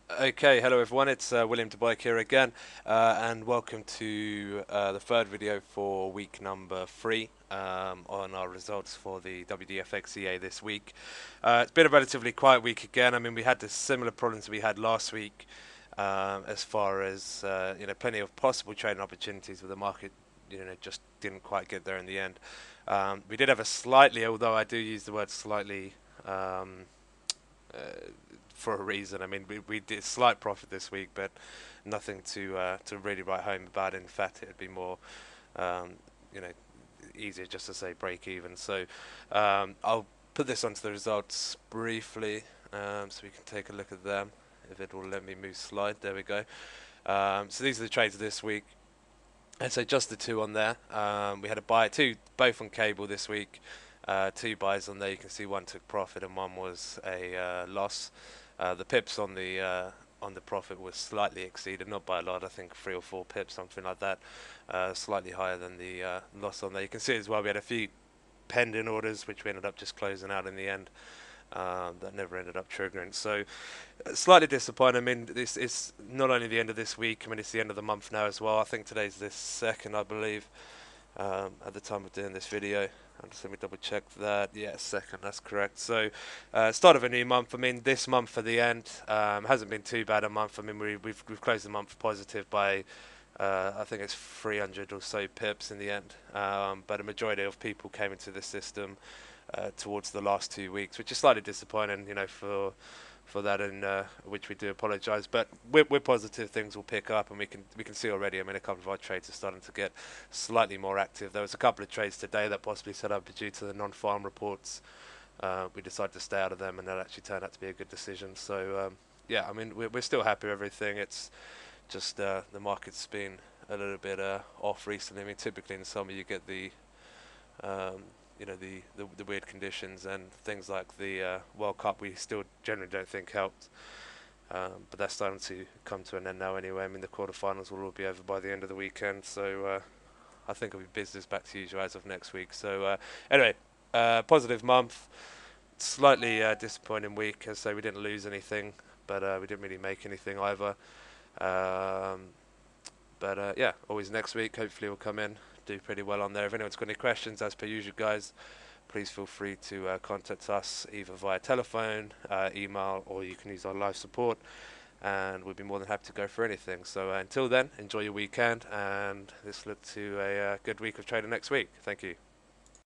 Okay, hello everyone, it's William DeBike here again, and welcome to the third video for week number 3 on our results for the WDFX EA this week. It's been a relatively quiet week again. I mean, we had the similar problems we had last week as far as, plenty of possible trading opportunities, but the market, just didn't quite get there in the end. We did have a slightly, although I do use the word slightly, uh, for a reason. I mean, we did slight profit this week, but nothing to really write home about. In fact, it'd be more, um, you know, easier just to say break even. So I'll put this onto the results briefly, so we can take a look at them. If it will let me move slide, there we go. So these are the trades this week. And so just the two on there. We had a buy, two both on cable this week. Two buys on there. You can see one took profit and one was a loss. The pips on the profit was slightly exceeded, not by a lot. I think 3 or 4 pips, something like that. Slightly higher than the loss on there. You can see as well we had a few pending orders which we ended up just closing out in the end. That never ended up triggering. So slightly disappointed. I mean, this is not only the end of this week. I mean, it's the end of the month now as well. I think today's the second, I believe, at the time of doing this video. And just let me double check that. Yeah, second, that's correct. So, start of a new month. I mean, this month for the end hasn't been too bad a month. I mean, we've closed the month positive by I think it's 300 or so pips in the end. But a majority of people came into the system towards the last 2 weeks, which is slightly disappointing, for that, and which we do apologise. But we're positive things will pick up, and we can see already. I mean, a couple of our trades are starting to get slightly more active. There was a couple of trades today that possibly set up due to the non-farm reports. We decided to stay out of them, and that actually turned out to be a good decision. So yeah, I mean, we're still happy with everything. It's just the market's been a little bit off recently. I mean, typically in summer you get um, the weird conditions and things like the World Cup. We still generally don't think helped, but that's starting to come to an end now anyway. I mean, the quarterfinals will all be over by the end of the weekend, so I think it'll be business back to usual as of next week. So anyway, positive month, slightly disappointing week, as so we didn't lose anything, but we didn't really make anything either. Um, but yeah, always next week. Hopefully, we'll come in, do pretty well on there. If anyone's got any questions, as per usual, guys, please feel free to contact us either via telephone, email, or you can use our live support, and we'd be more than happy to go for anything. So until then, enjoy your weekend, and let's look to a good week of trading next week. Thank you.